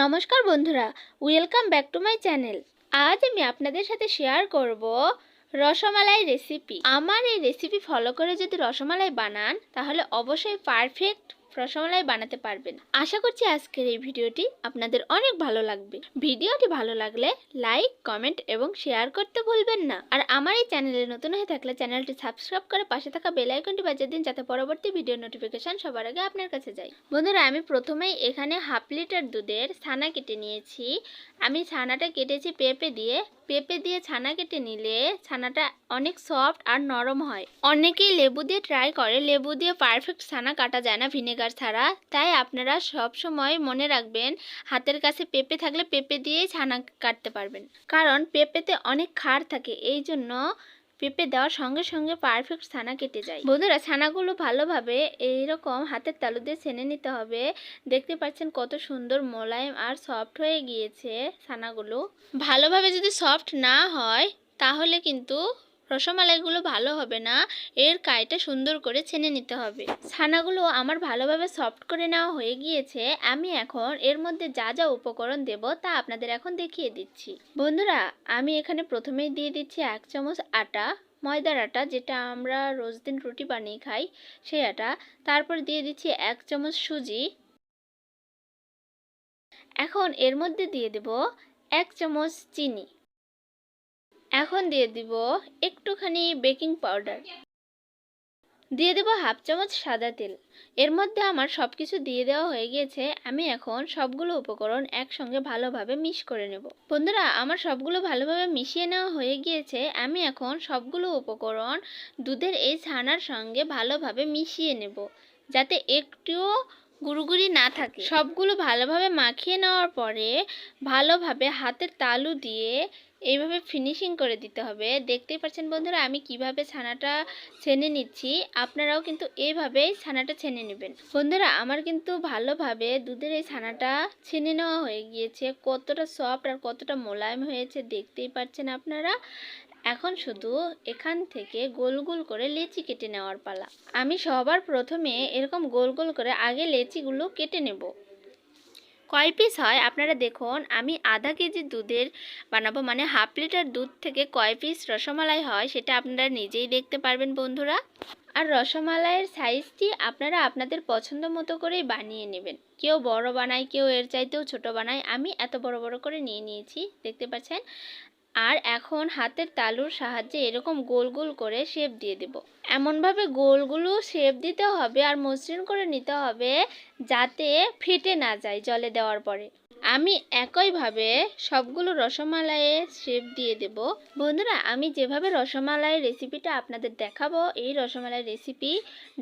নমস্কার বন্ধুরা, welcome back to my channel. আজ আমি আপনাদের সাথে শেয়ার করব রসমালাই রেসিপি। আমার এই রেসিপি ফলো করে যদি রসমালাই বানান তাহলে অবশ্যই পারফেক্ট রসমালাই বানাতে পারবেন। আশা করছি আজকের এই ভিডিওটি আপনাদের অনেক ভালো লাগবে। ভিডিওটি ভালো লাগলে লাইক, কমেন্ট এবং শেয়ার করতে ভুলবেন না। আর আমার এই চ্যানেলে নতুন হয়ে থাকলে চ্যানেলটি সাবস্ক্রাইব করে পাশে থাকা বেল আইকনটি বাজিয়ে দিন, যাতে পরবর্তী ভিডিও নোটিফিকেশন সবার আগে আপনার কাছে যায়। বন্ধুরা, আমি প্রথমেই এখানে হাফ লিটার দুধের ছানা কেটে নিয়েছি। আমি ছানাটা কেটেছি পেঁপে দিয়ে ছানা কেটে নিলে ছানাটা অনেক সফট আর নরম হয়। অনেকেই লেবু দিয়ে ট্রাই করে, লেবু দিয়ে পারফেক্ট ছানা কাটা যায় না ভিনেগার ছাড়া। তাই আপনারা সব সময় মনে রাখবেন, হাতের কাছে পেঁপে থাকলে পেঁপে দিয়েই ছানা কাটতে পারবেন, কারণ পেঁপেতে অনেক ক্ষার থাকে। এই জন্য পেঁপে দেওয়ার সঙ্গে সঙ্গে পারফেক্ট ছানা কেটে যায়। বন্ধুরা, ছানাগুলো ভালোভাবে এইরকম হাতের তালু দিয়ে ছেনে নিতে হবে। দেখতে পাচ্ছেন কত সুন্দর মোলায়েম আর সফট হয়ে গিয়েছে ছানাগুলো। ভালোভাবে যদি সফট না হয় তাহলে কিন্তু রসমালাইগুলো ভালো হবে না। এর কাইটা সুন্দর করে ছেনে নিতে হবে। ছানাগুলো আমার ভালোভাবে সফট করে নেওয়া হয়ে গিয়েছে। আমি এখন এর মধ্যে যা যা উপকরণ দেব তা আপনাদের এখন দেখিয়ে দিচ্ছি। বন্ধুরা, আমি এখানে প্রথমেই দিয়ে দিচ্ছি 1 চামচ আটা, ময়দার আটা, যেটা আমরা রোজ দিন রুটি বানিয়ে খাই সেই আটা। তারপর দিয়ে দিচ্ছি 1 চামচ সুজি। এখন এর মধ্যে দিয়ে দেব 1 চামচ চিনি। এখন দিয়ে দিব একটুখানি বেকিং পাউডার, দিয়ে দেব হাফ চামচ সাদা তেল। এর মধ্যে আমার সব কিছু দিয়ে দেওয়া হয়ে গিয়েছে। আমি এখন সবগুলো উপকরণ একসঙ্গে ভালোভাবে মিক্স করে নেব। বন্ধুরা, আমার সবগুলো ভালোভাবে মিশিয়ে নেওয়া হয়ে গিয়েছে। আমি এখন সবগুলো উপকরণ দুধের এই ছানার সঙ্গে ভালোভাবে মিশিয়ে নেব, যাতে একটুও গুঁড়ি না থাকে। সবগুলো ভালোভাবে মাখিয়ে নেওয়ার পরে ভালোভাবে হাতের তালু দিয়ে এইভাবে ফিনিশিং করে দিতে হবে। দেখতেই পাচ্ছেন বন্ধুরা, আমি কিভাবে ছানাটা ছেনে নিচ্ছি। আপনারাও কিন্তু এইভাবেই ছানাটা ছেনে নেবেন। বন্ধুরা, আমার কিন্তু ভালোভাবে দুধের এই ছানাটা ছেনে নেওয়া হয়ে গিয়েছে। কতটা সফট আর কতটা মোলায়েম হয়েছে দেখতেই পাচ্ছেন আপনারা। এখন শুধু এখান থেকে গোল গোল করে লেচি কেটে নেওয়ার পালা। আমি সবার প্রথমে এরকম গোল গোল করে আগে লেচিগুলো কেটে নেব। কয় পিস হয় আপনারা দেখুন। আমি আধা কেজি দুধের বানাবো, মানে হাফ লিটার দুধ থেকে কয় পিস রসমালাই হয় সেটা আপনারা নিজেই দেখতে পারবেন বন্ধুরা। আর রসমালাইয়ের সাইজটি আপনারা আপনাদের পছন্দ মতো করেই বানিয়ে নেবেন। কেউ বড় বানায়, কেউ এর চাইতেও ছোট বানায়। আমি এত বড় বড় করে নিয়ে নিয়েছি, দেখতে পাচ্ছেন। আর এখন হাতের তালুর সাহায্যে এরকম গোল গোল করে শেপ দিয়ে দেব। এমনভাবে গোলগুলো শেপ দিতে হবে আর মসৃণ করে নিতে হবে, যাতে ফেটে না যায় জলে দেওয়ার পরে। আমি একইভাবে সবগুলো রসমালাইয়ের শেপ দিয়ে দেব। বন্ধুরা, আমি যেভাবে রসমালাইয়ের রেসিপিটা আপনাদের দেখাবো, এই রসমালাইয়ের রেসিপি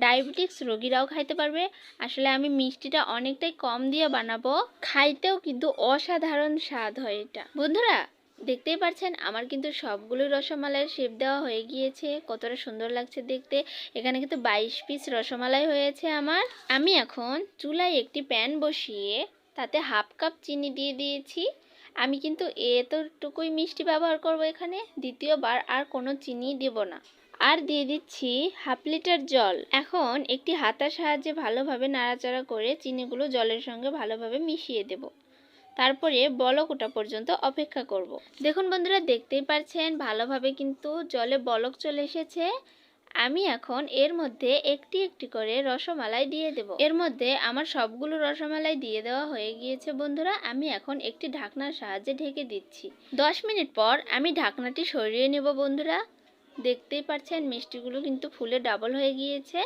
ডায়াবেটিক্স রোগীরাও খাইতে পারবে। আসলে আমি মিষ্টিটা অনেকটাই কম দিয়ে বানাবো, খাইতেও কিন্তু অসাধারণ স্বাদ হয় এটা। বন্ধুরা, দেখতেই পাচ্ছেন আমার কিন্তু সবগুলো রসমালাইয়ের শেপ দেওয়া হয়ে গিয়েছে। কতটা সুন্দর লাগছে দেখতে। এখানে কিন্তু 22 পিস রসমালাই হয়েছে আমার। আমি এখন চুলায় একটি প্যান বসিয়ে তাতে হাফ কাপ চিনি দিয়ে দিয়েছি। আমি কিন্তু এতটুকুই মিষ্টি ব্যবহার করব এখানে, দ্বিতীয়বার আর কোনো চিনি দেব না। আর দিয়ে দিচ্ছি হাফ লিটার জল। এখন একটি হাতার সাহায্যে ভালোভাবে নাড়াচাড়া করে চিনিগুলো জলের সঙ্গে ভালোভাবে মিশিয়ে দেব। তারপরে বলক ওঠা পর্যন্ত অপেক্ষা করব। দেখুন বন্ধুরা, দেখতেই পাচ্ছেন ভালোভাবে কিন্তু জলে বলক চলে এসেছে। আমি এখন এর মধ্যে একটি একটি করে রসমালাই দিয়ে দেব। এর মধ্যে আমার সবগুলো রসমালাই দিয়ে দেওয়া হয়ে গিয়েছে বন্ধুরা। আমি এখন একটি ঢাকনার সাহায্যে ঢেকে দিচ্ছি। 10 মিনিট পর আমি ঢাকনাটি সরিয়ে নেব বন্ধুরা। দেখতেই পাচ্ছেন মিষ্টিগুলো কিন্তু ফুলে ডাবল হয়ে গিয়েছে।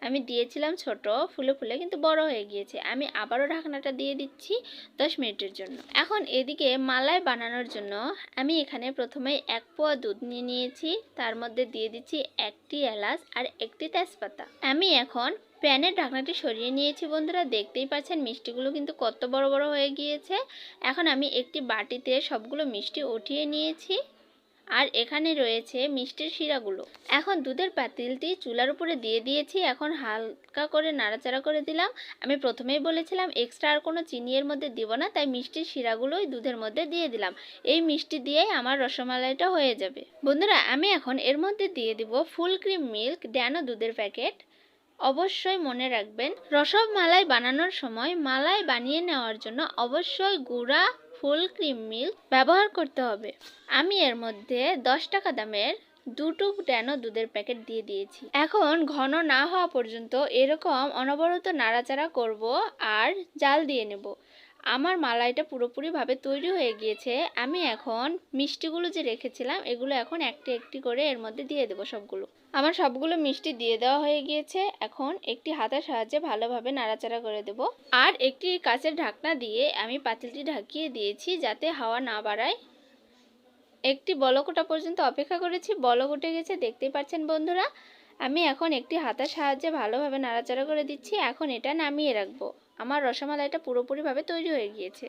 আমি দিয়েছিলাম ছোট, ফুলে ফুলে কিন্তু বড় হয়ে গিয়েছে। আমি আবারও ঢাকনাটা দিয়ে দিচ্ছি 10 মিনিটের জন্য। এখন এদিকে মালাই বানানোর জন্য আমি এখানে প্রথমে 1 পোয়া দুধ নিয়ে নিয়েছি। তার মধ্যে দিয়ে দিচ্ছি একটি এলাচ আর একটি তেজপাতা। আমি এখন প্যানের ঢাকনাটি সরিয়ে নিয়েছি বন্ধুরা। দেখতেই পাচ্ছেন মিষ্টিগুলো কিন্তু কত বড় বড় হয়ে গিয়েছে। এখন আমি একটি বাটিতে সবগুলো মিষ্টি উঠিয়ে নিয়েছি। আর এখানে রয়েছে মিষ্টির শিরাগুলো। এখন দুধের পাতিলটি চুলার উপরে দিয়ে দিয়েছি। এখন হালকা করে নাড়াচাড়া করে দিলাম। আমি প্রথমেই বলেছিলাম এক্সট্রা আর কোনো চিনি এর মধ্যে দিব না, তাই মিষ্টির শিরাগুলোই দুধের মধ্যে দিয়ে দিলাম। এই মিষ্টি দিয়েই আমার রসমালাইটা হয়ে যাবে। বন্ধুরা, আমি এখন এর মধ্যে দিয়ে দিব ফুল ক্রিম মিল্ক, ড্যানো দুধের প্যাকেট। অবশ্যই মনে রাখবেন, রসমালাই বানানোর সময় মালাই বানিয়ে নেওয়ার জন্য অবশ্যই গুঁড়া ফুল ক্রিম মিল্ক ব্যবহার করতে হবে। আমি এর মধ্যে 10 টাকা দামের 2 ড্যানো দুধের প্যাকেট দিয়ে দিয়েছি। এখন ঘন না হওয়া পর্যন্ত এরকম অনবরত নাড়াচাড়া করব আর জাল দিয়ে নেব। আমার মালাইটা পুরোপুরিভাবে তৈরি হয়ে গিয়েছে। আমি এখন মিষ্টিগুলো যে রেখেছিলাম এগুলো এখন একটি একটি করে এর মধ্যে দিয়ে দেবো সবগুলো। আমার সবগুলো মিষ্টি দিয়ে দেওয়া হয়ে গিয়েছে। এখন একটি হাতের সাহায্যে ভালোভাবে নাড়াচাড়া করে দেব। আর একটি কাঁচের ঢাকনা দিয়ে আমি পাতিলটি ঢাকিয়ে দিয়েছি যাতে হাওয়া না বাড়ায়। একটি বলক ওঠা পর্যন্ত অপেক্ষা করেছি। বলক উঠে গেছে, দেখতেই পাচ্ছেন বন্ধুরা। আমি এখন একটি হাতের সাহায্যে ভালোভাবে নাড়াচাড়া করে দিচ্ছি। এখন এটা নামিয়ে রাখবো। আমার রসমালাইটা পুরোপুরিভাবে তৈরি হয়ে গিয়েছে।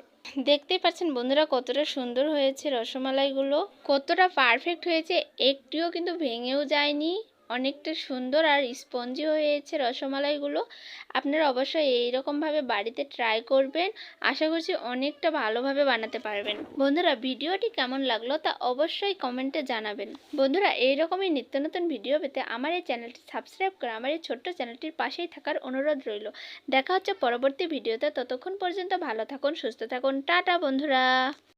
দেখতেই পাচ্ছেন বন্ধুরা কতটা সুন্দর হয়েছে রসমালাইগুলো, কতটা পারফেক্ট হয়েছে, একটিও কিন্তু ভেঙেও যায়নি। অনেকটা সুন্দর আর স্পঞ্জি হয়েছে রসমালাইগুলো। আপনারা অবশ্যই এইরকমভাবে বাড়িতে ট্রাই করবেন। আশা করছি অনেকটা ভালোভাবে বানাতে পারবেন। বন্ধুরা ভিডিওটি কেমন লাগলো তা অবশ্যই কমেন্টে জানাবেন। বন্ধুরা এইরকমই নিত্য নতুন ভিডিও পেতে আমার এই চ্যানেলটি সাবস্ক্রাইব করে আমার এই ছোট্ট চ্যানেলটির পাশেই থাকার অনুরোধ রইল। দেখা হচ্ছে পরবর্তী ভিডিওতে। ততক্ষণ পর্যন্ত ভালো থাকুন, সুস্থ থাকুন। টাটা বন্ধুরা।